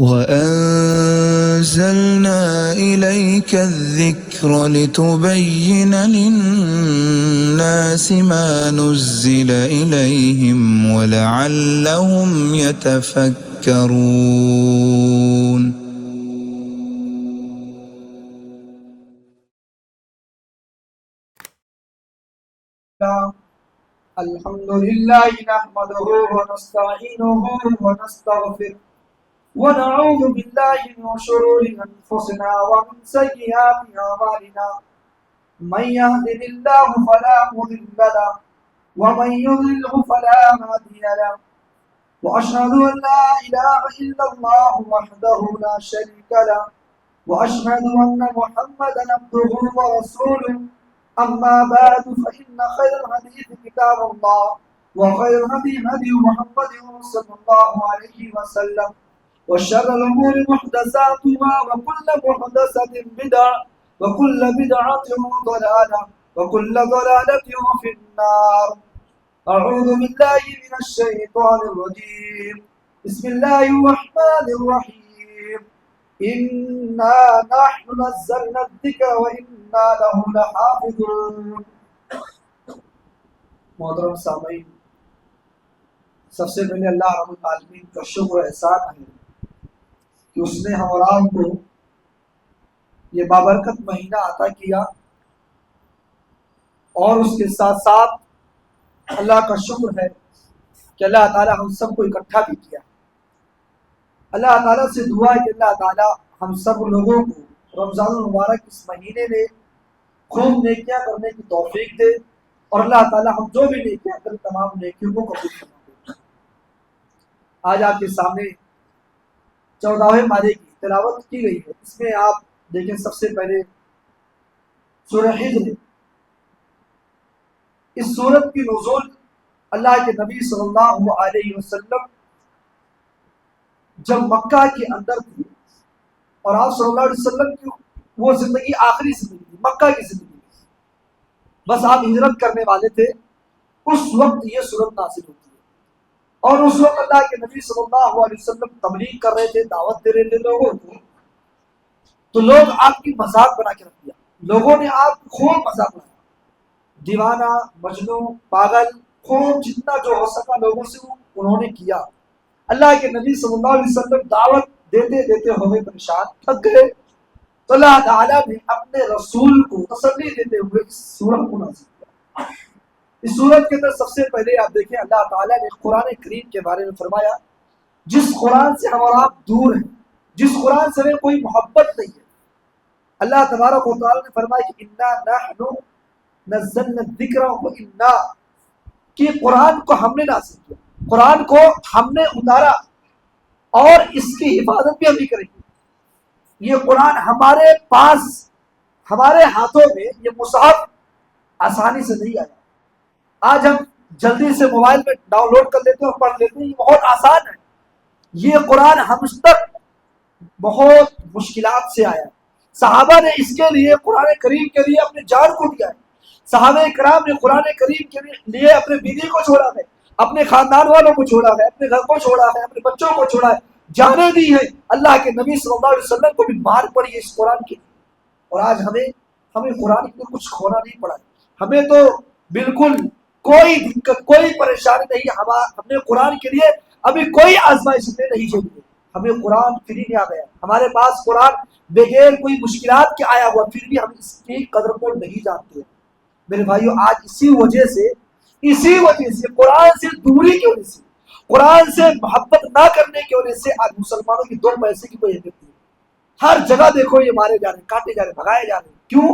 وَأَنزَلْنَا إِلَيْكَ الذِّكْرَ لِتُبَيِّنَ لِلنَّاسِ مَا نُزِّلَ إِلَيْهِمْ وَلَعَلَّهُمْ يَتَفَكَّرُونَ. الحمد لله نحمده ونستعينه ونستغفره ونعوذ بالله من شرور أنفسنا ومن سيئات أعمالنا من يهده الله فلا مضل له ومن يضلل فلا هادي له وأشهد أن لا إله إلا الله وحده لا شريك له وأشهد أن محمدا عبده ورسوله. أما بعد فإن خير الحديث كتاب الله وخير الهدي هدي محمد صلى الله عليه وسلم وشر الأمور محدثاتها وكل محدثة بدعة وكل بدعة ضلالة وكل ضلالة في النار. أعوذ بالله من الشيطان الرجيم. بسم الله الرحمن الرحيم. إنا نحن نزلنا الذكر وإنا له لحافظون. محترم سامعین، سب سے پہلے اللہ رب العالمین کا شکر و احسان ہے کہ اس نے ہم اور آپ کو یہ بابرکت مہینہ عطا کیا، اور اس کے ساتھ ساتھ اللہ کا شکر ہے کہ اللہ تعالی ہم سب کو اکٹھا بھی کیا۔ اللہ تعالیٰ سے دعا ہے کہ اللہ تعالیٰ ہم سب لوگوں کو رمضان المبارک اس مہینے میں خوب نیکیاں کرنے کی توفیق دے، اور اللہ تعالیٰ ہم جو بھی نیکیاں کریں تمام نیکیوں کو قبول فرما دے۔ آج آپ کے سامنے 14ویں پارے کی تلاوت کی گئی ہے۔ اس میں آپ دیکھیں، سب سے پہلے سورہ حجر۔ اس سورت کی نزول اللہ کے نبی صلی اللہ علیہ وسلم جب مکہ کے اندر تھی، اور آپ صلی اللہ علیہ وسلم کی وہ زندگی آخری زندگی تھی، مکہ کی زندگی، بس آپ ہجرت کرنے والے تھے، اس وقت یہ صورت نازل ہوتی ہے۔ اور اس وقت اللہ کے نبی صلی اللہ علیہ وسلم تبلیغ کر رہے تھے، دعوت دے رہے تھے لوگوں کو، تو لوگ آپ کی مذاق بنا کے رکھ دیا، لوگوں نے آپ کو خوب مذاق بنایا، دیوانہ، مجنوں، پاگل، خوب جتنا جو ہو سکا لوگوں سے وہ انہوں نے کیا۔ اللہ کے نبی صلی اللہ علیہ وسلم دعوت دیتے دیتے ہوئے پریشان، تھک گئے، تو اللہ تعالیٰ نے اپنے رسول کو تسلی دیتے ہوئے اس سورت کو نازل کیا۔ اس سورت کے اندر سب سے پہلے آپ دیکھیں، اللہ تعالیٰ نے قرآن کریم کے بارے میں فرمایا، جس قرآن سے ہم اور آپ دور ہیں، جس قرآن سے ہمیں کوئی محبت نہیں ہے۔ اللہ تبارک و تعالیٰ نے فرمایا کہ انا نحن نزلنا الذکر وانا، کہ قرآن کو ہم نے نازل کیا، قرآن کو ہم نے اتارا، اور اس کی حفاظت بھی ہم ہی کریں گے۔ یہ قرآن ہمارے پاس، ہمارے ہاتھوں میں یہ مصحف آسانی سے نہیں آیا۔ آج ہم جلدی سے موبائل میں ڈاؤن لوڈ کر لیتے ہیں اور پڑھ لیتے ہیں، یہ بہت آسان ہے۔ یہ قرآن ہم تک بہت مشکلات سے آیا۔ صحابہ نے اس کے لیے، قرآن کریم کے لیے اپنی جان کو دیا ہے۔ صحابہ کرام نے قرآن کریم کے لیے اپنے بیوی کو چھوڑا ہے، اپنے خاندان والوں کو چھوڑا ہے، اپنے گھر کو چھوڑا ہے، اپنے بچوں کو چھوڑا ہے، جانیں دی ہے۔ اللہ کے نبی صلی اللہ علیہ وسلم کو بھی مار پڑی ہے اس قرآن کی، اور آج ہمیں قرآن کے کچھ کھونا نہیں پڑا، ہمیں تو بالکل کوئی دقت، کوئی پریشانی نہیں۔ ہم نے قرآن کے لیے ابھی کوئی آزمائش نہیں جھیلی، ہمیں قرآن فری میں آ گیا، ہمارے پاس قرآن بغیر کوئی مشکلات کے آیا ہوا، پھر بھی ہم اس کی قدر کو نہیں جانتے۔ میرے بھائیو، آج اسی وجہ سے قرآن سے دوری کی وجہ سے، قرآن سے محبت نہ کرنے کی وجہ سے آج مسلمانوں کی 2 پیسے کی کوئی اہمیت نہیں۔ ہر جگہ دیکھو یہ مارے جا رہے ہیں، کاٹے جا رہے ہیں، بھگائے جا رہے ہیں۔ کیوں؟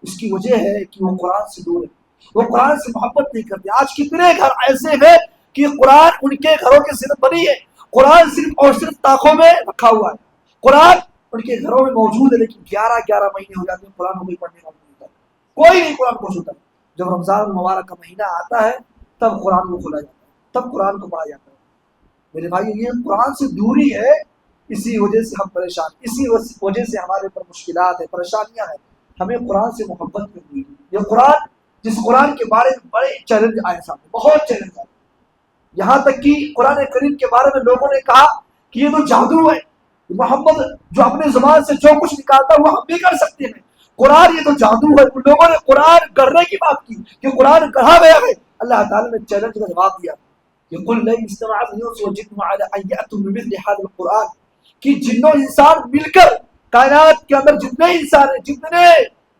اس کی وجہ ہے کہ وہ قرآن سے دور ہے، وہ قرآن سے محبت نہیں کرتے۔ آج کتنے گھر ایسے ہیں کہ قرآن ان کے گھروں کی زینت بنی ہے، قرآن صرف اور صرف طاقوں میں رکھا ہوا ہے، قرآن ان کے گھروں میں موجود ہے، لیکن 11 مہینے ہو جاتے ہیں قرآن کو کوئی پڑھنے کا نہیں ہوتا، کوئی نہیں قرآن کو چھوتا۔ جب رمضان المبارک کا مہینہ آتا ہے تب قرآن کو کھولا جاتا ہے، تب قرآن کو پڑھا جاتا ہے۔ میرے بھائی، یہ قرآن سے دوری ہے، اسی وجہ سے ہم پریشان، اسی وجہ سے ہمارے اوپر مشکلات ہیں، پریشانیاں ہیں۔ ہمیں قرآن سے محبت کرنی ہے۔ یہ قرآن، جس قرآن کے بارے میں بڑے چیلنج آئے سامنے، بہت چیلنج آئے، یہاں تک کہ قرآن کریم کے بارے میں لوگوں نے کہا کہ یہ تو جادو ہے، محمد جو اپنے زبان سے جو کچھ نکالتا ہے وہ ہم بھی کر سکتے ہیں. قرآن یہ تو جادو ہے. ان لوگوں نے قرآن گڑھنے کی بات کی کہ قرآن گڑھا گیا ہے. اللہ تعالیٰ نے چیلنج کا جواب دیا کہ قل لن اجتمعت الانس والجن على ان ياتوا بمثل هذا القرآن، کہ جنوں انسان مل کر کائنات کے اندر جتنے انسان ہیں، جتنے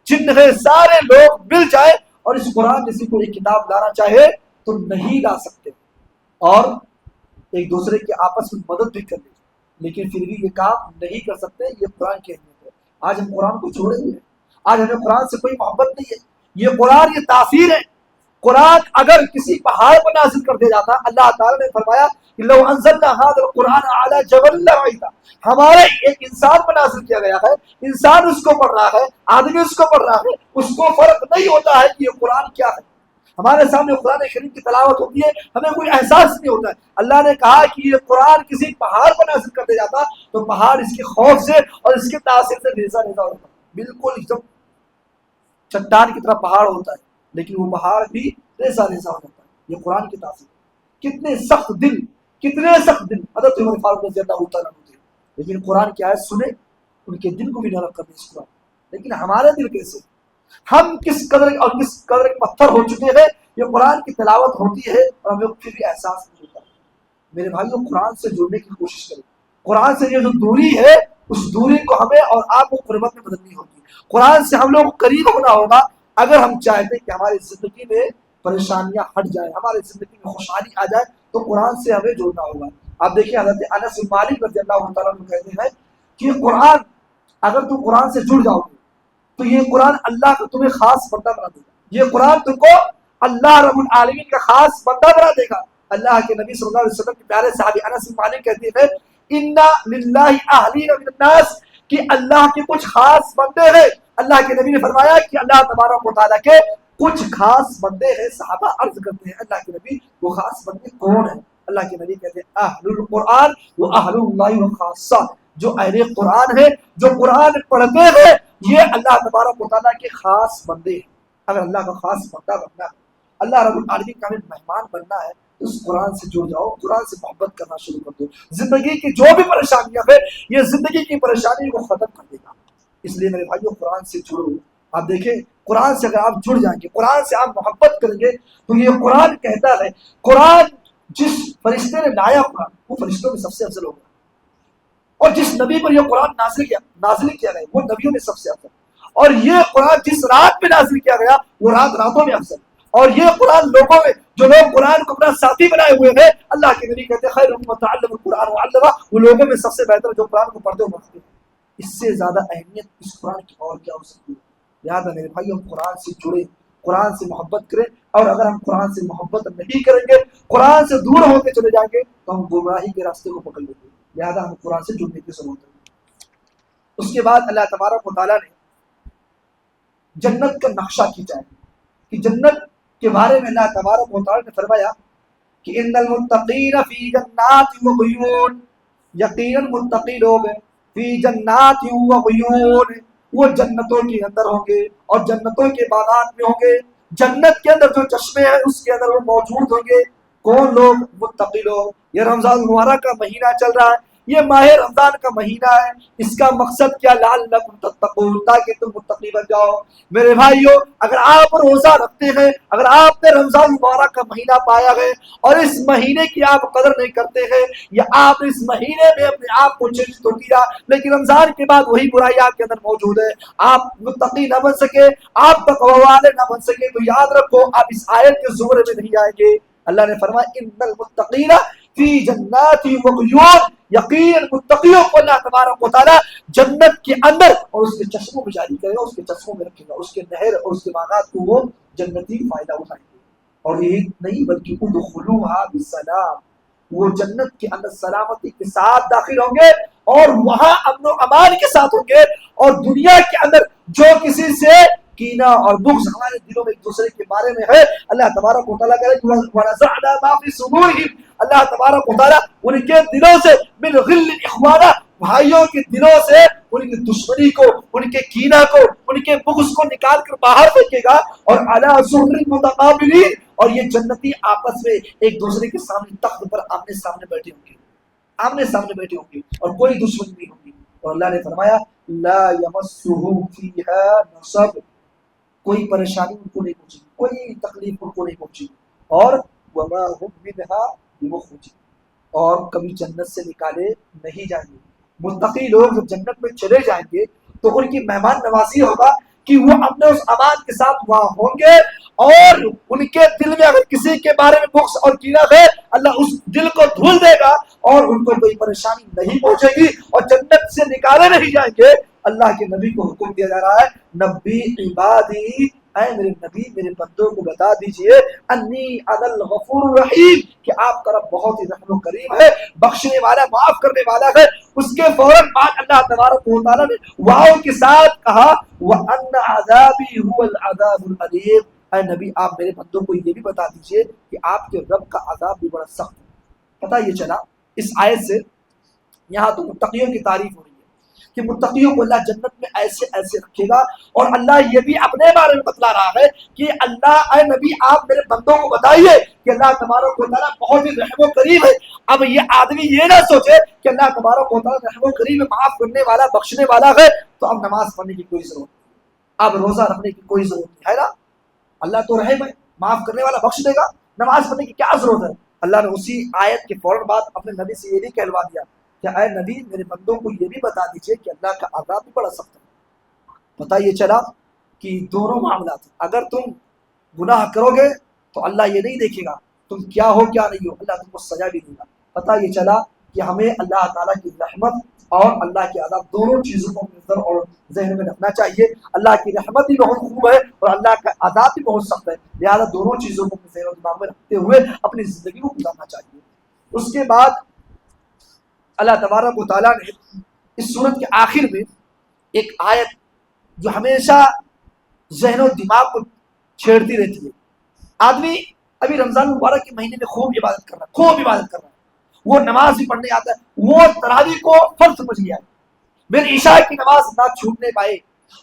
جن ہیں، سارے لوگ مل جائیں اور اس قرآن جیسی کوئی کتاب لانا چاہے تو نہیں لا سکتے، اور ایک دوسرے کے آپس میں مدد بھی کر لیں لیکن پھر بھی یہ کام نہیں کر سکتے. یہ قرآن کی اہمیت ہے. آج ہم قرآن کو چھوڑے ہوئے ہیں. آج ہمیں قرآن سے کوئی محبت نہیں ہے. یہ قرآن یہ تاثیر ہے. قرآن اگر کسی پہاڑ پر نازل کر دیا جاتا، اللہ تعالیٰ نے فرمایا کہ لو انزلنا هذا القرآن على جبل لرأيته، ہمارے ایک انسان پر نازل کیا گیا ہے، انسان اس کو پڑھ رہا ہے، آدمی اس کو پڑھ رہا ہے، اس کو فرق نہیں ہوتا ہے کہ یہ قرآن کیا ہے. ہمارے سامنے قرآن کریم کی تلاوت ہوتی ہے، ہمیں کوئی احساس نہیں ہوتا ہے. اللہ نے کہا کہ یہ قرآن کسی پہاڑ پر نازل کر دیا جاتا تو پہاڑ اس کے خوف سے اور اس کے تاثیر سے ریزہ ریزہ ہوتا. بالکل ایک دم چٹان کی طرح پہاڑ ہوتا ہے لیکن وہ پہاڑ بھی ریزہ ریزہ ہو جاتا ہے. یہ قرآن کی تاثیر. کتنے سخت دل، کتنے سخت دل حضرت عمر فاروق رضی اللہ تعالیٰ عنہ تھے، لیکن قرآن کی آیت سنے ان کے دل کو بھی نرم کر دیا اس قرآن. لیکن ہمارے دل کیسے، ہم کس قدر اور کس قدر پتھر ہو چکے ہیں. یہ قرآن کی تلاوت ہوتی ہے اور ہمیں پھر بھی احساس نہیں ہوتا. میرے بھائیوں، قرآن سے جڑنے کی کوشش کریں. قرآن سے یہ جو دوری ہے اس دوری کو ہمیں اور آپ کو قربت میں بدلنی ہوگی. قرآن سے ہم لوگ قریب ہونا ہوگا اگر ہم چاہتے ہیں کہ ہماری زندگی میں پریشانیاں ہٹ جائیں، ہماری زندگی میں خوشحالی آ جائے تو قرآن سے ہمیں جڑنا ہوگا. آپ دیکھیں حضرت انس بن مالک رضی اللہ تعالیٰ عنہ کہتے ہیں کہ قرآن اگر تم قرآن سے جڑ جاؤ گے تو یہ قرآن اللہ کو تمہیں خاص بندہ بنا دے گا. یہ قرآن تم کو اللہ رب العالمین کا خاص بندہ بنا دے گا. اللہ کے نبی صلی اللہ علیہ وسلم کے پیارے صحابی انس بن مالک کہتے ہیں انا للہ اہلین من الناس، کہ اللہ کے کچھ خاص بندے ہیں. اللہ کے نبی نے فرمایا کہ اللہ تبارک و تعالیٰ کے کچھ خاص بندے ہیں. صحابہ عرض کرتے ہیں اللہ کے نبی وہ خاص بندے کون ہیں؟ اللہ کے نبی کہتے ہیں اہل القرآن و اہل اللہ و خاصہ، جو اہل قرآن ہے، جو قرآن پڑھتے ہیں، یہ اللہ تبارک و تعالیٰ کے خاص بندے ہیں. اگر اللہ کا خاص بندہ بننا ہے، اللہ رب العالمین کا مہمان بننا ہے تو اس قرآن سے جڑ جاؤ، قرآن سے محبت کرنا شروع کر دو. زندگی کی جو بھی پریشانیاں ہیں یہ زندگی کی پریشانی کو ختم کر دے گا. اس لیے میرے بھائیوں قرآن سے جڑو. آپ دیکھیں قرآن سے اگر آپ جڑ جائیں گے، قرآن سے آپ محبت کریں گے تو یہ قرآن کہتا ہے، قرآن جس فرشتے نے لایا قرآن وہ فرشتوں میں سب سے افضل ہوگا، اور جس نبی پر یہ قرآن نازل کیا گیا وہ نبیوں میں سب سے افضل، اور یہ قرآن جس رات میں نازل کیا گیا وہ راتوں میں افضل، اور یہ قرآن لوگوں میں جو لوگ قرآن کو اپنا ساتھی بنائے ہوئے ہیں، اللہ کے نبی کہتے ہیں خیر من تعلم القرآن وعلمہ، وہ لوگوں میں سب سے بہتر جو قرآن کو پڑھتے ہوئے ہیں. اس سے زیادہ اہمیت اس قرآن کی اور کیا ہو سکتی ہے؟ لہٰذا میرے بھائی ہم قرآن سے جڑیں، قرآن سے محبت کریں، اور اگر ہم قرآن سے محبت نہیں کریں گے، قرآن سے دور ہوتے چلے جائیں گے تو ہم گمراہی کے راستے کو پکڑ لیں گے. لہٰذا ہم قرآن سے جڑنے کی ضرورت ہے. اس کے بعد اللہ تبارک و تعالیٰ نے جنت کا نقشہ کھینچا ہے کہ جنت کے بارے میں اللہ تبارک و تعالیٰ نے فرمایا کہ ان المتقین فی جنات و عیون، یقیناً متقی لوگ فی جنات و عیون، وہ جنتوں کے اندر ہوں گے اور جنتوں کے باغات میں ہوں گے. جنت کے اندر جو چشمے ہیں اس کے اندر وہ موجود ہوں گے. کون لوگ؟ متقی لوگ. یہ رمضان مبارک کا مہینہ چل رہا ہے، یہ ماہ رمضان کا مہینہ ہے. اس کا مقصد کیا؟ لعلکم تتقون، تاکہ تم متقی بن جاؤ. میرے بھائیوں اگر آپ روزہ رکھتے ہیں، اگر آپ نے رمضان مبارک کا مہینہ پایا ہے اور اس مہینے کی آپ قدر نہیں کرتے ہیں، یا آپ اس مہینے میں اپنے آپ کو چینج تو کیا لیکن رمضان کے بعد وہی برائی آپ کے اندر موجود ہے، آپ متقی نہ بن سکے، آپ تقوی والے نہ بن سکے، تو یاد رکھو آپ اس آیت کے زمرے میں نہیں آئیں گے. اللہ نے فرمایا ان المتقین فی جنات و عیون، یقین متقیوں کو اللہ تبارک و تعالیٰ جنت کے اندر اور اس کے چشموں میں جاری کرے گا، اس کے چشموں میں رکھے گا، اس کے نہر اور اس کے باغات کو وہ جنتی فائدہ اٹھائیں گے. اور یہی نہیں بلکہ ادخلوها بسلام، وہ جنت کے اندر سلامتی کے ساتھ داخل ہوں گے اور وہاں امن و امان کے ساتھ ہوں گے. اور دنیا کے اندر جو کسی سے کینہ اور بغض ہمارے دلوں میں ایک دوسرے کے بارے میں ہے، اللہ تبارک و تعالیٰ کہہ رہے ہیں وَنَزَعْنَا مَا فِي صُدُورِهِمْ، اللہ تبارک و تعالیٰ ان کے دلوں سے مِنْ غِلٍّ إِخْوَانًا، بھائیوں کے دلوں سے ان کی دشمنی کو، ان کے کینہ کو، ان کے بغض کو نکال کر باہر پھینکے گا. اور عَلَىٰ سُرُرٍ مُتَقَابِلِينَ، اور یہ جنتی آپس میں ایک دوسرے کے سامنے تخت پر آمنے سامنے بیٹھے ہوں گے. آمنے سامنے بیٹھے ہوں گے اور کوئی دشمنی نہیں ہوگی. اور اللہ نے فرمایا لا یمسہ فیہا نصب، کوئی پریشانی ان کو نہیں پہنچی، کوئی تکلیف ان کو نہیں پہنچی. اور وما هم منہا بمخرجین، اور کبھی جنت سے نکالے نہیں جائیں گے. متقی لوگ جب جنت میں چلے جائیں گے تو ان کی مہمان نوازی ہوگا کہ وہ اپنے اس امان کے ساتھ وہاں ہوں گے، اور ان کے دل میں اگر کسی کے بارے میں بغض اور کینہ ہے اللہ اس دل کو دھل دے گا اور ان کو کوئی پریشانی نہیں پہنچے گی اور جنت سے نکالے نہیں جائیں گے. اللہ کے نبی کو حکم دیا جا رہا ہے نبی عبادی، اے میرے نبی میرے بندوں کو بتا دیجئے انی انا الغفور الرحیم، کہ آپ کا رب بہت ہی رحم و کریم ہے، بخشنے والا معاف کرنے والا ہے. اس کے فوراً بعد اللہ تبارک و تعالیٰ نے واؤ کے ساتھ کہا وَأَنَّ عَذَابِي هُوَ الْعَذَابُ الْأَلِيمُ، اے نبی آپ میرے بندوں کو یہ بھی بتا دیجئے کہ آپ کے رب کا عذاب بھی بڑا سخت ہے. پتہ یہ چلا اس آیت سے یہاں تو متقیوں کی تعریف ہو رہی ہے کہ متقیوں کو اللہ جنت میں ایسے ایسے رکھے گا، اور اللہ یہ بھی اپنے بارے میں بتلا رہا ہے کہ اللہ اے نبی آپ میرے بندوں کو بتائیے کہ اللہ تبارک و تعالیٰ بہت ہی رحم و کریم ہے. اب یہ آدمی یہ نہ سوچے کہ اللہ تبارک و تعالیٰ رحم و کریم ہے، معاف کرنے والا بخشنے والا ہے تو اب نماز پڑھنے کی کوئی ضرورت نہیں، اب روزہ رکھنے کی کوئی ضرورت نہیں ہے نا. اللہ تو رحم ہے، معاف کرنے والا بخش دے گا، نماز پڑھنے کی کیا ضرورت ہے. اللہ نے اسی آیت کے فوراً بعد اپنے نبی سے یہ بھی کہلوا دیا کہ اے نبی میرے بندوں کو یہ بھی بتا دیجئے کہ اللہ کا عذاب بھی بڑا سخت ہے. پتہ یہ چلا کہ دونوں معاملات ہیں. اگر تم گناہ کرو گے تو اللہ یہ نہیں دیکھے گا تم کیا ہو کیا نہیں ہو، اللہ تم کو سزا بھی دے گا. پتہ یہ چلا کہ ہمیں اللہ تعالیٰ کی رحمت اور اللہ کے عذاب دونوں چیزوں کو نظر اور ذہن میں رکھنا چاہیے. اللہ کی رحمت بھی بہت خوب ہے اور اللہ کا عذاب بھی بہت سخت ہے، لہذا دونوں چیزوں کو ذہن و دماغ میں رکھتے ہوئے اپنی زندگی کو گزارنا چاہیے. اس کے بعد اللہ تبارک و تعالیٰ نے اس سورت کے آخر میں ایک آیت جو ہمیشہ ذہن و دماغ کو چھیڑتی رہتی ہے. آدمی ابھی رمضان مبارک کے مہینے میں خوب عبادت کر رہا ہے، وہ نماز بھی پڑھنے آتا ہے، وہ تراویح کو فرض سمجھ لیا ہے، میری عشاء کی نماز نہ چھوٹنے پائے،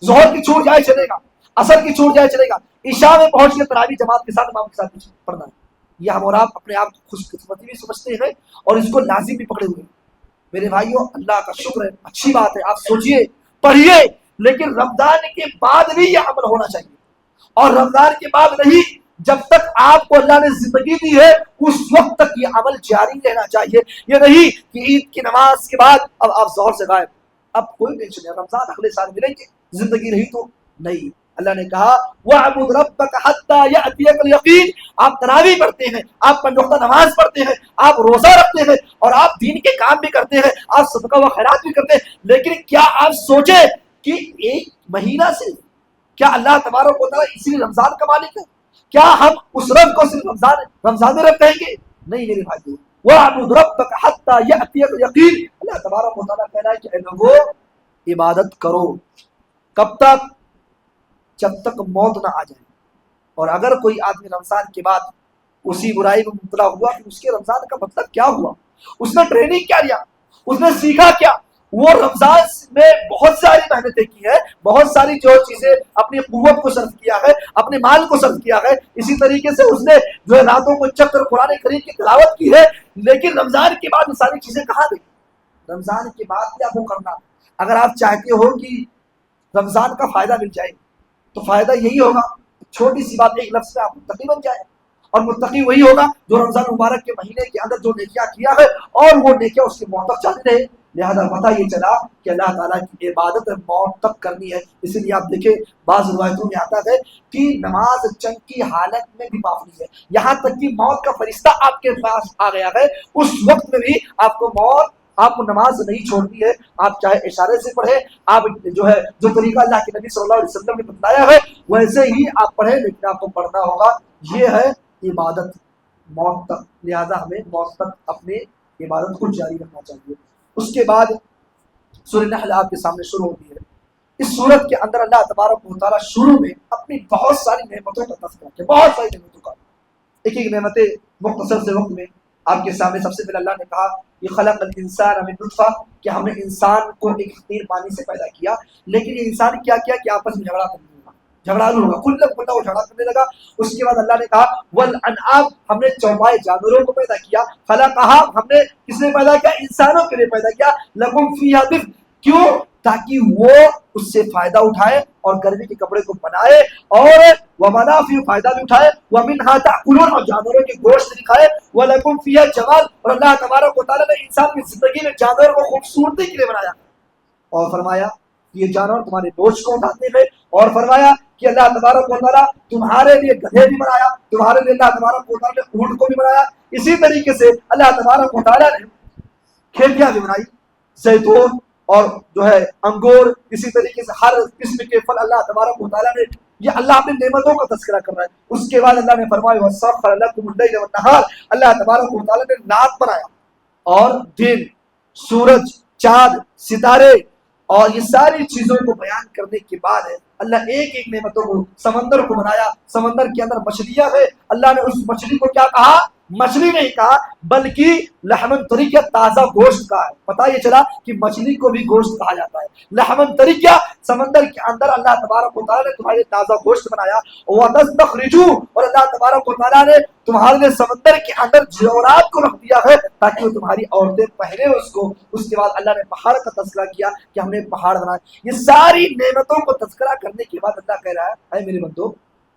ظہر کی چھوٹ جائے چلے گا، عصر کی چھوٹ جائے چلے گا، عشاء میں پہنچ کے تراویح جماعت کے ساتھ امام کے ساتھ پڑھنا ہے. یہ ہم اور آپ اپنے آپ کو خوش قسمتی بھی سمجھتے ہیں اور اس کو لازم بھی پکڑے ہوئے ہیں. میرے بھائیوں اللہ کا شکر ہے، اچھی بات ہے، آپ سوچئے پڑھیے، لیکن رمضان کے بعد بھی یہ عمل ہونا چاہیے. اور رمضان کے بعد نہیں، جب تک آپ کو اللہ نے زندگی دی ہے اس وقت تک یہ عمل جاری رہنا چاہیے. یہ نہیں کہ عید کی نماز کے بعد اب آپ ظہر سے غائب، اب کوئی ٹینشن نہیں، رمضان اگلے سال ملیں گے، زندگی رہی تو نہیں. اللہ نے کہا وَاعْبُدْ رَبَّكَ حَتَّى يَأْتِيَكَ الْيَقِينُ، آپ تراویح پڑھتے ہیں، آپ پنج وقتہ نماز پڑھتے ہیں، آپ روزہ رکھتے ہیں اور آپ دین کے کام بھی کرتے ہیں، آپ صدقہ و خیرات بھی کرتے ہیں، لیکن کیا آپ سوچے کہ ایک مہینہ سے کیا اللہ تبارک و تعالیٰ اسی رمضان کا مالک ہے؟ کیا ہم اس رب کو صرف رمضان میں رب کہیں گے؟ نہیں میرے بھائیو، وَاعْبُدْ رَبَّكَ حَتَّى يَأْتِيَكَ الْيَقِينُ، اللہ تبارک و تعالیٰ کہہ رہا ہے کہ اے لوگوں عبادت کرو. کب تک؟ جب تک موت نہ آ جائے. اور اگر کوئی آدمی رمضان کے بعد اسی برائی میں مبتلا ہوا کہ اس کے رمضان کا مطلب کیا ہوا، اس نے ٹریننگ کیا لیا، اس نے سیکھا کیا، وہ رمضان میں بہت ساری محنتیں کی ہے، بہت ساری جو چیزیں اپنی قوت کو صرف کیا ہے، اپنے مال کو صرف کیا ہے، اسی طریقے سے اس نے جو ہے راتوں کو چکر قرآن کریم کی تلاوت کی ہے، لیکن رمضان کے بعد یہ ساری چیزیں کہاں گئی؟ رمضان کے بعد کیا وہ کرنا؟ اگر آپ چاہتے ہو کہ رمضان کا فائدہ مل جائے تو فائدہ یہی ہوگا، چھوٹی سی بات ایک لفظ میں آپ متقی بن جائے. اور متقی وہی ہوگا جو رمضان مبارک کے مہینے کے اندر جو نیکیاں کیا ہے اور وہ نیکیاں اس کی موت تک جاری رہے. لہذا پتہ یہ چلا کہ اللہ تعالیٰ کی عبادت موت تک کرنی ہے. اسی لیے آپ دیکھیں بعض روایتوں میں آتا ہے کہ نماز جنگ کی حالت میں بھی معاف نہیں ہے، یہاں تک کہ موت کا فرشتہ آپ کے پاس آ گیا ہے اس وقت میں بھی آپ کو نماز نہیں چھوڑنی ہے. آپ چاہے اشارے سے پڑھیں، آپ جو ہے جو طریقہ اللہ کے نبی صلی اللہ علیہ وسلم نے بتلایا ہے ویسے ہی آپ پڑھیں، لیکن آپ کو پڑھنا ہوگا. یہ ہے عبادت موت تک، لہذا ہمیں موت تک اپنی عبادت کو جاری رکھنا چاہیے. اس کے بعد سورہ نحل آپ کے سامنے شروع ہوتی ہے. اس سورت کے اندر اللہ تبارک و تعالیٰ شروع میں اپنی بہت ساری نعمتوں کا تذکرہ کیا، بہت ساری نعمتوں کا. ایک ایک نعمتیں مختصر سے وقت میں آپ کے سامنے. سب سے پہلے اللہ نے کہا یہ خلق الانسان من نطفہ، کہ ہم نے انسان کو ایک حقیر پانی سے پیدا کیا، لیکن یہ انسان کیا کہ آپس میں جھگڑا کرنے لگا. جھگڑالو ہوگا، کھلا کھلا وہ جھگڑا کرنے لگا. اس کے بعد اللہ نے کہا والانعام، ہم نے چوپائے جانوروں کو پیدا کیا. خلقہا، ہم نے کس نے پیدا کیا؟ انسانوں کے لیے پیدا کیا. لکم فیہا دفء، کیوں؟ تاکہ وہ اس سے فائدہ اٹھائے اور گرمی کے کپڑے کو بنائے، اور ومنافع، فائدہ بھی اٹھائے، ومنہا تاکلون، اور جانوروں کے گوشت بھی کھائے، ولکم فیہا جمال، اور اللہ تبارک و تعالیٰ نے انسان کی زندگی میں جانور کو خوبصورتی کے لیے بنایا، اور فرمایا یہ جانور تمہارے بوجھ کو اٹھاتے ہیں، اور فرمایا کہ اللہ تبارک و تعالیٰ تمہارے لیے گدھے بھی بنایا، تمہارے لیے اللہ تبارک و تعالیٰ نے اونٹ کو بھی بنایا. اسی طریقے سے اللہ تبارک و تعالیٰ نے کھیتیاں بھی بنائی، زیتون اور جو ہے انگور، اسی طریقے سے ہر قسم کے پھل اللہ تبارک و تعالیٰ نے. یہ اللہ اپنی نعمتوں کا تذکرہ کر رہا ہے. اس کے بعد اللہ نے فرمایا وَسَخَّرَ لَكُمُ اللَّيْلَ وَالنَّهَارَ، اللہ تبارک و تعالیٰ نے رات بنایا اور دن، سورج، چاند، ستارے، اور یہ ساری چیزوں کو بیان کرنے کے بعد ہے اللہ ایک ایک نعمتوں کو، سمندر کو بنایا، سمندر کے اندر مچھلیاں ہیں، اللہ نے اس مچھلی کو کیا کہا؟ مچھلی نہیں کہا بلکہ لحمن طریقہ، تازہ گوشت کا ہے. پتہ یہ چلا کہ مچھلی کو بھی گوشت کہا جاتا ہے. لحمن طریقہ، سمندر کے اندر اللہ تبارک و تعالیٰ نے تمہارے تازہ گوشت بنایا. وَتَسْتَخْرِجُوا، اور اللہ تبارک و تعالیٰ نے تمہارے لیے سمندر کے اندر جوہرات کو رکھ دیا ہے تاکہ وہ تمہاری عورتیں پہنے اس کو. اس کے بعد اللہ نے پہاڑ کا تذکرہ کیا کہ ہم نے پہاڑ بنائے. یہ ساری نعمتوں کو تذکرہ کرنے کے بعد اللہ کہہ رہا ہے اے میرے بندو،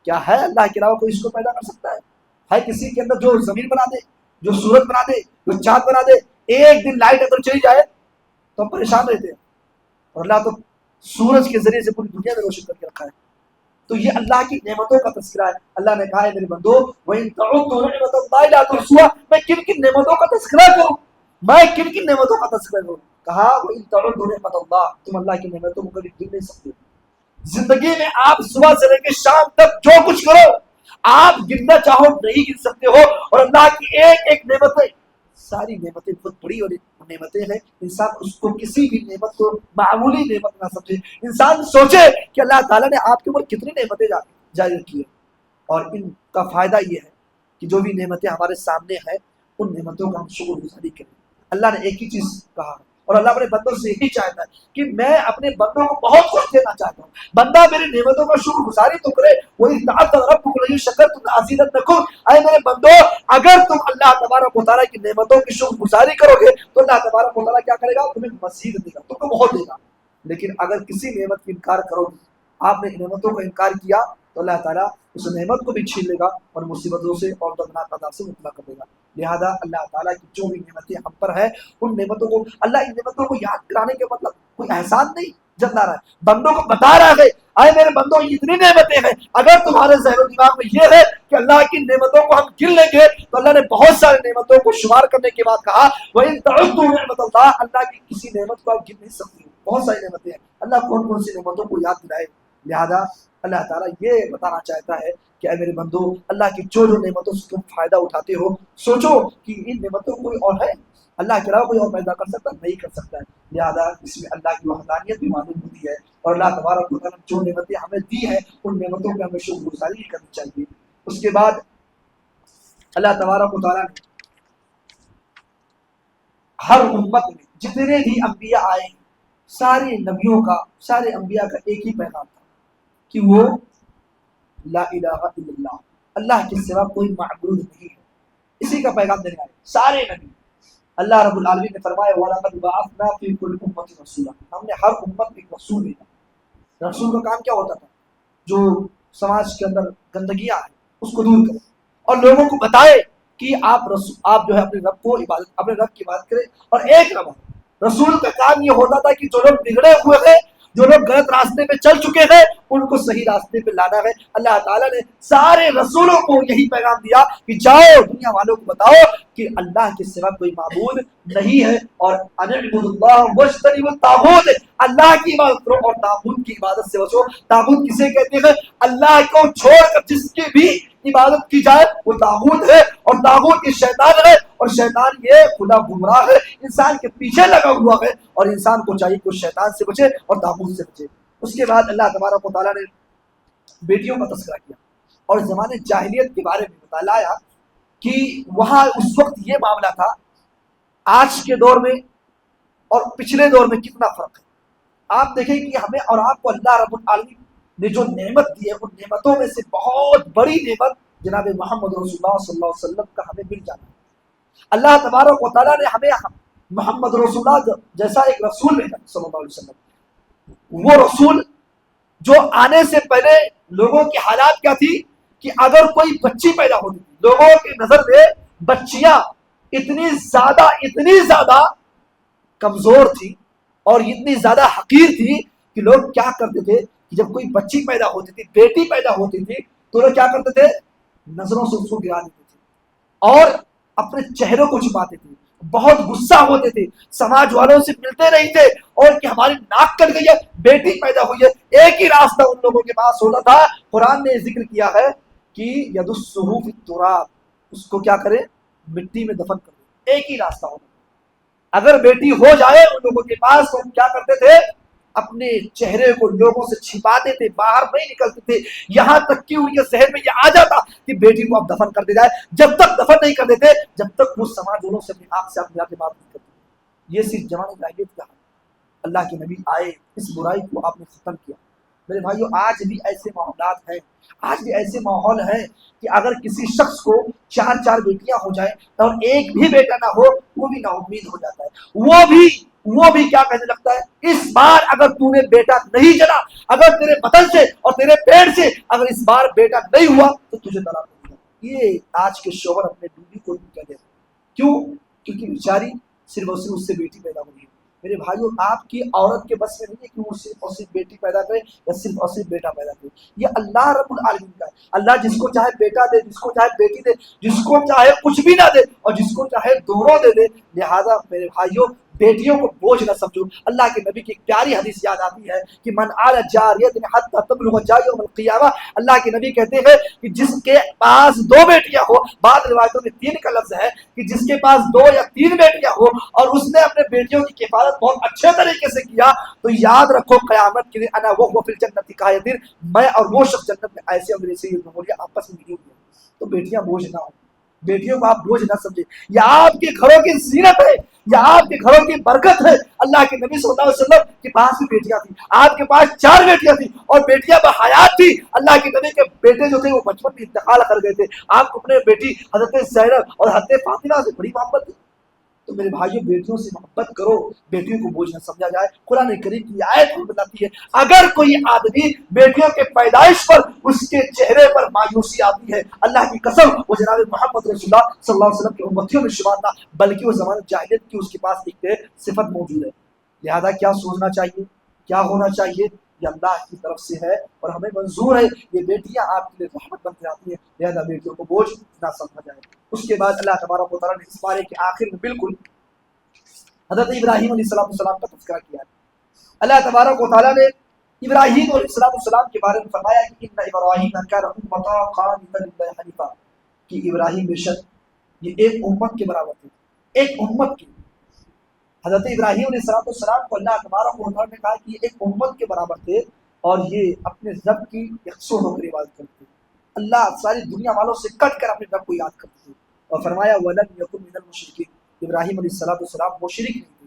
کیا ہے اللہ کے علاوہ کوئی اس کو پیدا کر سکتا ہے؟ کسی کے اندر جو زمین بنا دے، جو سورج بنا دے، جو چاند بنا دے؟ ایک دن لائٹ اگر چلی جائے تو ہم پریشان رہتے ہیں، اور اللہ تو سورج کے ذریعے سے پوری دنیا میں روشن کر کے رکھا ہے. تو یہ اللہ کی نعمتوں کا تذکرہ ہے. اللہ نے کہا ہے میرے بندو وَإِن تَعُدُّوا نِعْمَتَ اللَّهِ لَا تُحْصُوهَا، میں کن کن نعمتوں کا تذکرہ کروں، میں کن کن نعمتوں کا تذکرہ کروں. کہا وَإِن تَعُدُّوا نِعْمَتَ اللَّهِ، تم اللہ کی نعمتوں کو کبھی گن نہیں سکتے. زندگی میں آپ صبح سے لے کے شام تک جو کچھ کرو آپ گننا چاہو نہیں گن سکتے ہو. اور اللہ کی ایک ایک نعمتیں، ساری نعمتیں بہت بڑی اور نعمتیں ہیں. انسان اس کو کسی بھی نعمت کو معمولی نعمت نہ سمجھے. انسان سوچے کہ اللہ تعالیٰ نے آپ کے اوپر کتنی نعمتیں جاری رکھی ہیں، اور ان کا فائدہ یہ ہے کہ جو بھی نعمتیں ہمارے سامنے ہیں ان نعمتوں کا ہم شکر گزاری کریں. اللہ نے ایک ہی چیز کہا، اور اللہ اپنے بندوں سے یہی چاہتا ہے کہ میں اپنے بندوں کو بہت کچھ دینا چاہتا ہوں. بندہ میری نعمتوں کا شکر گزاری تو کرے. وَإِذْ تَعَذَّنَ رَبُّكُمْ لَئِن شَكَرْتُمْ لَأَزِيدَنَّكُمْ، اے میرے بندو اگر تم اللہ تبارک و تعالیٰ کی نعمتوں کی شکر گزاری کرو گے تو اللہ تبارک و تعالیٰ کیا کرے گا؟ تمہیں مزید دے گا، تم کو بہت دے گا. لیکن اگر کسی نعمت کی انکار کرو گے، آپ نے نعمتوں کا انکار کیا تو اللہ تعالیٰ اس نعمت کو بھی چھین لے گا اور مصیبتوں سے اور دردناک عذاب سے مبتلا کر دے گا. لہذا اللہ تعالیٰ کی جو بھی نعمتیں ہم پر ہیں ان نعمتوں کو، اللہ ان نعمتوں کو یاد کرانے کے مطلب کوئی احسان نہیں جتلا رہا ہے، بندوں کو بتا رہا ہے آئے میرے بندوں یہ اتنی نعمتیں ہیں. اگر تمہارے ذہن و دماغ میں یہ ہے کہ اللہ کی نعمتوں کو ہم گن لیں گے تو اللہ نے بہت ساری نعمتوں کو شمار کرنے کے بعد کہا وَإِن تَعُدُّوا نِعْمَتَ اللَّهِ، اللہ کی کسی نعمت کو آپ گن نہیں سکتے. بہت ساری نعمتیں ہیں، اللہ کون کون سی نعمتوں کو یاد دلائے. لہذا اللہ تعالیٰ یہ بتانا چاہتا ہے کہ اے میرے بندو اللہ کی جو نعمتوں سے تم فائدہ اٹھاتے ہو سوچو کہ ان نعمتوں کو کوئی اور ہے، اللہ کے علاوہ کوئی اور پیدا کر سکتا نہیں کر سکتا ہے. لہذا اس میں اللہ کی وحدانیت بھی معلوم ہوتی ہے، اور اللہ تبارک و تعالیٰ جو نعمتیں ہمیں دی ہیں ان نعمتوں پہ ہمیں شکر گزاری کرنی چاہیے. اس کے بعد اللہ تبارک و تعالیٰ نے ہر امت میں جتنے بھی انبیاء آئے ہیں سارے نبیوں کا، سارے انبیاء کا ایک ہی پیغام تھا کہ وہ لا الہ الا اللہ، اللہ کے سوا کوئی معبود نہیں ہے. اسی کا پیغام دینے آئے سارے نبی. اللہ رب العالمین نے فرمایا وَلَقَدْ بَعَثْنَا فِي كُلِّ أُمَّةٍ رَسُولًا، ہم نے ہر امت میں ایک رسول بھیجا. رسول کا کام کیا ہوتا تھا؟ جو سماج کے اندر گندگیاں ہیں اس کو دور کرے اور لوگوں کو بتائے کہ آپ جو ہے اپنے رب کو عبادت، اپنے رب کی عبادت کرے اور ایک رب. رسول کا کام یہ ہوتا تھا کہ جو لوگ بگڑے ہوئے ہیں، جو لوگ غلط راستے پہ چل چکے ہیں ان کو صحیح راستے پہ لانا ہے. اللہ تعالیٰ نے سارے رسولوں کو یہی پیغام دیا کہ جاؤ دنیا والوں کو بتاؤ کہ اللہ کے سوا کوئی معبود نہیں ہے، اور ان اعبدوا اللہ واجتنبوا الطاغوت، اللہ کی عبادت کرو اور طاغوت کی عبادت سے بچو. طاغوت کسے کہتے ہیں؟ اللہ کو چھوڑ کر جس کی بھی عبادت کی جائے وہ طاغوت ہے، اور طاغوت یہ شیطان ہے، اور شیطان یہ کھلا گمراہ ہے، انسان کے پیچھے لگا ہوا ہے، اور انسان کو چاہیے کہ وہ شیطان سے بچے اور طاغوت سے بچے. اس کے بعد اللہ تبارک و تعالیٰ نے بیٹیوں کا تذکرہ کیا اور زمانے جاہلیت کے بارے میں بتایا کہ وہاں اس وقت یہ معاملہ تھا. آج کے دور میں اور پچھلے دور میں کتنا فرق ہے. آپ دیکھیں کہ ہمیں اور آپ کو اللہ رب العالمین نے جو نعمت دی ہے ان نعمتوں میں سے بہت بڑی نعمت جناب محمد رسول اللہ صلی اللہ علیہ وسلم کا ہمیں مل جانا ہے۔ اللہ تبارک و تعالیٰ نے ہمیں محمد رسول اللہ جیسا ایک رسول بھیجا صلی اللہ علیہ وسلم۔ وہ رسول جو آنے سے پہلے لوگوں کی حالات کیا تھی کہ اگر کوئی بچی پیدا ہوتی تھی، لوگوں کی نظر میں بچیاں اتنی زیادہ کمزور تھی اور اتنی زیادہ حقیر تھی کہ لوگ کیا کرتے تھے کہ جب کوئی بچی پیدا ہوتی تھی، بیٹی پیدا ہوتی تھی، تو لوگ کیا کرتے تھے؟ نظروں سے اس کو گرا دیتے تھے اور اپنے چہروں کو چھپاتے تھے، بہت غصہ ہوتے تھے، سماج والوں سے ملتے نہیں تھے اور کہ ہماری ناک کٹ گئی ہے، بیٹی پیدا ہوئی ہے۔ ایک ہی راستہ ان لوگوں کے پاس ہوتا تھا، قرآن نے ذکر کیا ہے کہ یدسہ فی التراب، اس کو کیا کرے؟ مٹی میں دفن کر دے۔ ایک ہی راستہ ہوتا تھا۔ اگر بیٹی ہو جائے ان لوگوں کے پاس تو ہم کیا کرتے تھے؟ اپنے چہرے کو لوگوں سے چھپاتے تھے، باہر نہیں نکلتے تھے، یہاں تک کہ ان کے ذہن میں یہ آ جاتا کہ بیٹی کو اب دفن کر دیا جائے۔ جب تک دفن نہیں کر دیتے جب تک وہ سماج والوں سے اپنی آنکھ سے ملا کے بات نہیں کرتے۔ یہ صرف جوان جاہلیت کا ہے۔ اللہ کے نبی آئے، اس برائی کو آپ نے ختم کیا۔ میرے بھائیو آج بھی ایسے معاملات ہیں، آج بھی ایسے ماحول ہیں کہ اگر کسی شخص کو 4 بیٹیاں ہو جائیں اور ایک بھی بیٹا نہ ہو وہ بھی نا امید ہو جاتا ہے، وہ بھی کیا کہنے لگتا ہے؟ اس بار اگر تو نے بیٹا نہیں جنا، اگر تیرے بدن سے اور تیرے پیٹ سے اگر اس بار بیٹا نہیں ہوا تو تجھے طلاق دے دیا۔ یہ آج کے شوہر اپنے بیوی کو بھی کہہ دیتے ہیں۔ کیوں؟ کیونکہ بیچاری صرف اور صرف اس سے بیٹی پیدا ہوئی ہے۔ میرے بھائیوں آپ کی عورت کے بس میں نہیں ہے کہ وہ صرف اور صرف بیٹی پیدا کرے یا صرف اور صرف بیٹا پیدا کرے۔ یہ اللہ رب العالمین کا ہے۔ اللہ جس کو چاہے بیٹا دے، جس کو چاہے بیٹی دے، جس کو چاہے کچھ بھی نہ دے اور جس کو چاہے دونوں دے دے۔ لہذا میرے بھائیوں بیٹیوں کو بوجھ نہ سمجھو۔ اللہ کے نبی کی ایک پیاری حدیث یاد آتی ہے کہ من آل جاریت حتی تبلغ جاء یوم القیامہ، اللہ کے نبی کہتے ہیں کہ جس کے پاس 2 بیٹیاں ہو، بعض روایتوں میں 3 کا لفظ ہے کہ جس کے پاس 2 یا 3 بیٹیاں ہو اور اس نے اپنے بیٹیوں کی کفالت بہت اچھے طریقے سے کیا تو یاد رکھو قیامت کے دن انا وہ فی الجنت کایتن، میں اور وہ شخص جنت میں ایسے اور میرے سے یہ جمہوریہ آپس میں ملی ہوئی ہے۔ تو بیٹیاں بوجھ نہ ہو، بیٹیوں کو آپ بوجھ نہ سمجھے، یہ آپ کے گھروں کی زینت ہے، یہ آپ کے گھروں کی برکت ہے۔ اللہ کے نبی صلی اللہ علیہ وسلم کے پاس بھی بیٹیاں تھیں، آپ کے پاس 4 بیٹیاں تھیں اور بیٹیاں بحیات تھی۔ اللہ کے نبی کے بیٹے جو تھے وہ بچپن میں انتقال کر گئے تھے، آپ کو اپنے بیٹی حضرت زینب اور حضرت فاطمہ سے بڑی محبت تھی۔ تو میرے بھائیوں بیٹیوں سے محبت کرو، بیٹیوں کو بوجھ نہ سمجھا جائے۔ قرآن کریم کی آیت ہمیں بتاتی ہے اگر کوئی آدمی بیٹیوں کے پیدائش پر اس کے چہرے پر مایوسی آتی ہے، اللہ کی قسم وہ جناب محمد رسول اللہ صلی اللہ علیہ وسلم کے امتیوں میں شمار نہ بلکہ وہ زمانہ جاہلیت کی اس کے پاس ایک صفت موجود ہے۔ لہذا کیا سوچنا چاہیے، کیا ہونا چاہیے؟ یہ اللہ کی طرف سے ہے اور ہمیں منظور ہے۔ یہ بیٹیاں آپ کے لیے رحمت بن جاتی ہیں، لہذا بیٹیوں کو بوجھ نہ سمجھا جائے۔ اس کے بعد اللہ تبارک و تعالیٰ نے اس پارے کے آخر میں بالکل حضرت ابراہیم علیہ السلام کا تذکرہ کیا ہے۔ اللہ تبارک و تعالیٰ نے ابراہیم علیہ السلام کے بارے میں فرمایا کہ ان ابراہیم کان امۃ قانتا للہ حنیفا، کہ ابراہیم بے شک یہ ایک امت کے برابر تھے، ایک امت کی۔ حضرت ابراہیم علیہ السلام کو اللہ تبارک و تعالیٰ نے کہا کہ یہ ایک امت کے برابر تھے اور یہ اپنے رب کی یکسو ہو کر عبادت کرتے تھے۔ اللہ ساری دنیا والوں سے کٹ کر اپنے رب کو یاد کرتے تھے اور فرمایا وَلَمْ يَكُنْ مِنَ الْمُشْرِكِينَ، ابراہیم علیہ السلام مشرک نہیں تھے۔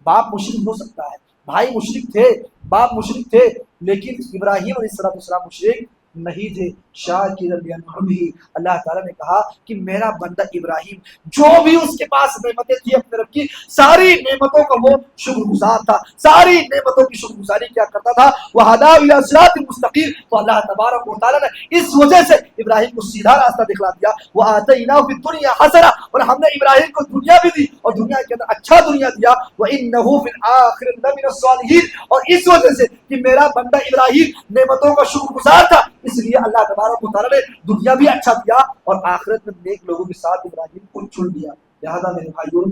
باپ مشرک ہو سکتا ہے، بھائی مشرک تھے، باپ مشرک تھے، لیکن ابراہیم علیہ السلام مشرک نہیں تھے۔ شاکرا لِأَنْعُمِهِ، اللہ تعالیٰ نے کہا کہ میرا بندہ ابراہیم جو بھی اس کے پاس نعمتیں تھی اپنے رب کی ساری نعمتوں کا وہ شکر گزار تھا، ساری نعمتوں کی شکر گزاری کیا کرتا تھا۔ وَهَدَاهُ إِلَىٰ صِرَاطٍ مُسْتَقِيمٍ، تو اللہ تبارک و تعالیٰ نے اس وجہ سے ابراہیم کو سیدھا راستہ دکھلا دیا۔ وَآتَيْنَاهُ فِي الدُّنْيَا حَسَنَةً، اور ہم نے ابراہیم کو دنیا بھی دی اور دنیا کے اندر اچھا دنیا دیا۔ وَإِنَّهُ فِي الْآخِرَةِ لَمِنَ الصَّالِحِينَ، اور اس وجہ سے کہ میرا بندہ ابراہیم نعمتوں کا شکر گزار تھا اس لیے اللہ تبارک و تعالیٰ نے دنیا بھی اچھا دیا اور آخرت میں نیک لوگوں کے ساتھ ابراہیم کو چن دیا۔ لہذا میرے بھائیوں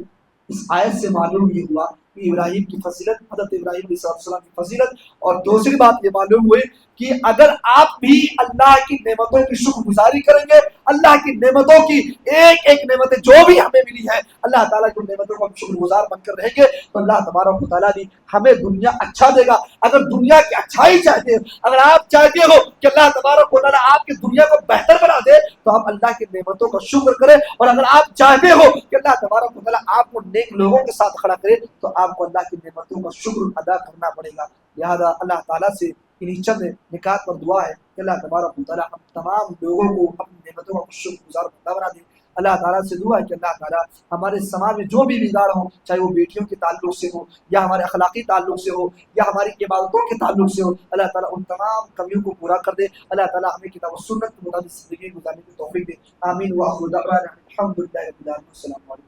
اس آیت سے معلوم یہ ہوا کہ ابراہیم کی فضیلت، حضرت ابراہیم علیہ السلام کی فضیلت، اور دوسری بات یہ معلوم ہوئی کہ اگر آپ بھی اللہ کی نعمتوں کی شکر گزاری کریں گے، اللہ کی نعمتوں کی ایک ایک نعمتیں جو بھی ہمیں ملی ہے اللہ تعالیٰ کی نعمتوں کو ہم شکر گزار بن کر رہیں گے تو اللہ تبارک و تعالیٰ بھی ہمیں دنیا اچھا دے گا۔ اگر دنیا کی اچھائی چاہتے ہیں، اگر آپ چاہتے ہو کہ اللہ تبارک و تعالیٰ آپ کی دنیا کو بہتر بنا دے تو آپ اللہ کی نعمتوں کا شکر کریں، اور اگر آپ چاہتے ہو کہ اللہ تبارک و تعالیٰ آپ کو نیک لوگوں کے ساتھ کھڑا کرے تو آپ کو اللہ کی نعمتوں کا شکر ادا کرنا پڑے گا۔ لہذا اللہ تعالیٰ سے انہیں چند نکات پر دعا ہے کہ اللہ تبارک و تعالیٰ ہم تمام لوگوں کو اپنی نعمتوں کا شکر گزار بندہ بنا دے۔ اللہ تعالیٰ سے دعا ہے کہ اللہ تعالیٰ ہمارے سماج میں جو بھی بگاڑ ہوں، چاہے وہ بیٹیوں کے تعلق سے ہو یا ہمارے اخلاقی تعلق سے ہو یا ہماری عبادتوں کے تعلق سے ہو، اللہ تعالیٰ ان تمام کمیوں کو پورا کر دے۔ اللہ تعالیٰ ہمیں کتاب و سنت کے مطابق زندگی گزارنے کی توفیق دے۔ آمین۔ وآخر دعوانا الحمد للہ رب العالمین۔ السلام علیکم۔